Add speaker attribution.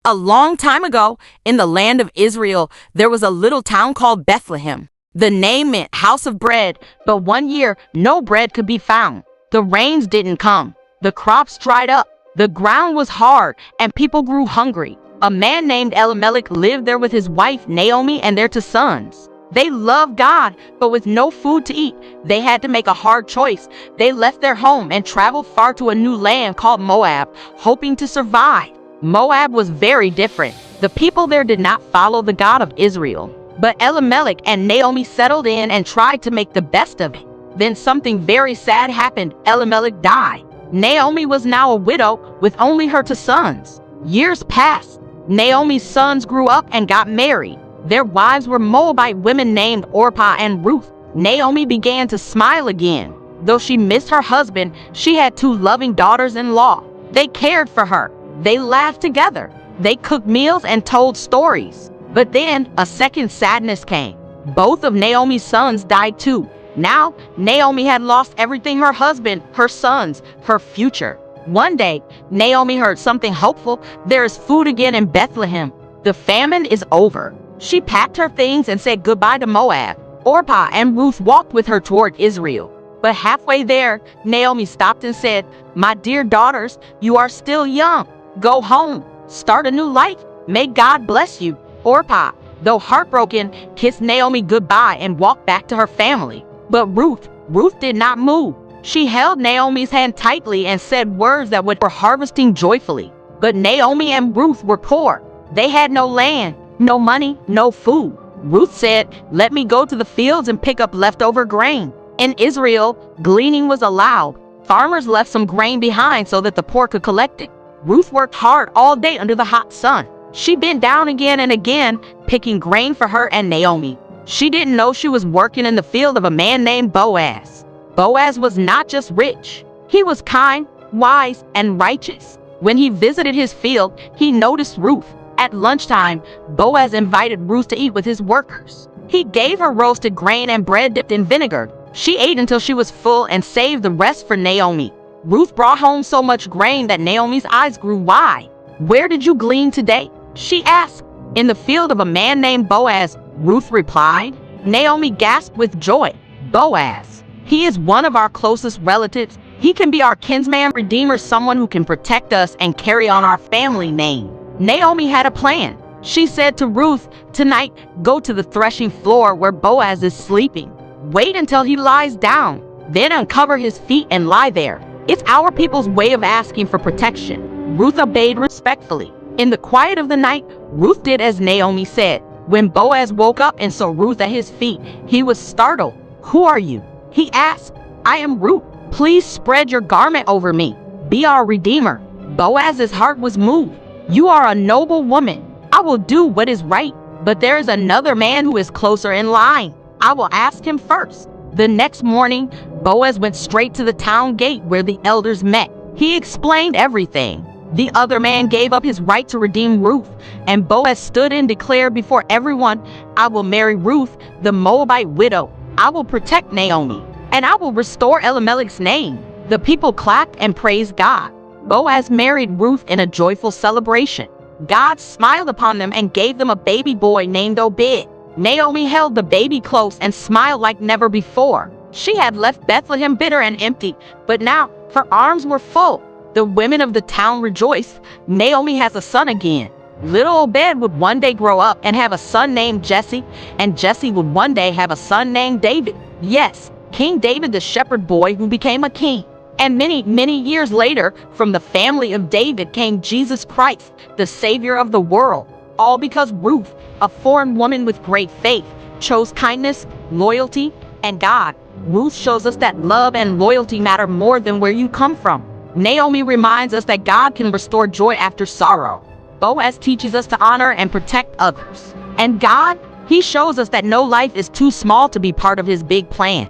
Speaker 1: A long time ago, in the land of Israel, there was a little town called Bethlehem. The name meant house of bread, but one year, no bread could be found. The rains didn't come. The crops dried up. The ground was hard, and people grew hungry. A man named Elimelech lived there with his wife Naomi and their two sons. They loved God, but with no food to eat, they had to make a hard choice. They left their home and traveled far to a new land called Moab, hoping to survive. Moab was very different. The people there did not follow the God of Israel. But Elimelech and Naomi settled in and tried to make the best of it. Then something very sad happened. Elimelech died. Naomi was now a widow with only her two sons. Years passed. Naomi's sons grew up and got married. Their wives were Moabite women named Orpah and Ruth. Naomi began to smile again. Though she missed her husband, she had two loving daughters-in-law. They cared for her. They laughed together. They cooked meals and told stories. But then a second sadness came. Both of Naomi's sons died too. Now, Naomi had lost everything: her husband, her sons, her future. One day, Naomi heard something hopeful. There is food again in Bethlehem. The famine is over. She packed her things and said goodbye to Moab. Orpah and Ruth walked with her toward Israel. But halfway there, Naomi stopped and said, "My dear daughters, you are still young. Go home. Start a new life. May God bless you." Orpah, though heartbroken, kissed Naomi goodbye and walked back to her family. But Ruth did not move. She held Naomi's hand tightly and said words that were harvesting joyfully. But Naomi and Ruth were poor. They had no land, no money, no food. Ruth said, "Let me go to the fields and pick up leftover grain." In Israel, gleaning was allowed. Farmers left some grain behind so that the poor could collect it. Ruth worked hard all day under the hot sun. She bent down again and again, picking grain for her and Naomi. She didn't know she was working in the field of a man named Boaz. Boaz was not just rich. He was kind, wise, and righteous. When he visited his field, he noticed Ruth. At lunchtime, Boaz invited Ruth to eat with his workers. He gave her roasted grain and bread dipped in vinegar. She ate until she was full and saved the rest for Naomi. Ruth brought home so much grain that Naomi's eyes grew wide. "Where did you glean today?" she asked. "In the field of a man named Boaz," Ruth replied. Naomi gasped with joy. "Boaz, he is one of our closest relatives. He can be our kinsman redeemer, someone who can protect us and carry on our family name." Naomi had a plan. She said to Ruth, "Tonight, go to the threshing floor where Boaz is sleeping. Wait until he lies down. Then uncover his feet and lie there." It's our people's way of asking for protection. Ruth obeyed respectfully. In the quiet of the night, Ruth did as Naomi said. When Boaz woke up and saw Ruth at his feet, he was startled. "Who are you?" he asked. "I am Ruth. Please spread your garment over me. Be our redeemer." Boaz's heart was moved. "You are a noble woman. I will do what is right. But there is another man who is closer in line. I will ask him first." The next morning, Boaz went straight to the town gate where the elders met. He explained everything. The other man gave up his right to redeem Ruth, and Boaz stood and declared before everyone, "I will marry Ruth, the Moabite widow. I will protect Naomi, and I will restore Elimelech's name." The people clapped and praised God. Boaz married Ruth in a joyful celebration. God smiled upon them and gave them a baby boy named Obed. Naomi held the baby close and smiled like never before. She had left Bethlehem bitter and empty, but now her arms were full. The women of the town rejoiced. Naomi has a son again. Little Obed would one day grow up and have a son named Jesse, and Jesse would one day have a son named David. Yes, King David, the shepherd boy who became a king. And many years later, from the family of David came Jesus Christ, the Savior of the world. All because Ruth, a foreign woman with great faith, chose kindness, loyalty, and God. Ruth shows us that love and loyalty matter more than where you come from. Naomi reminds us that God can restore joy after sorrow. Boaz teaches us to honor and protect others. And God, he shows us that no life is too small to be part of his big plan.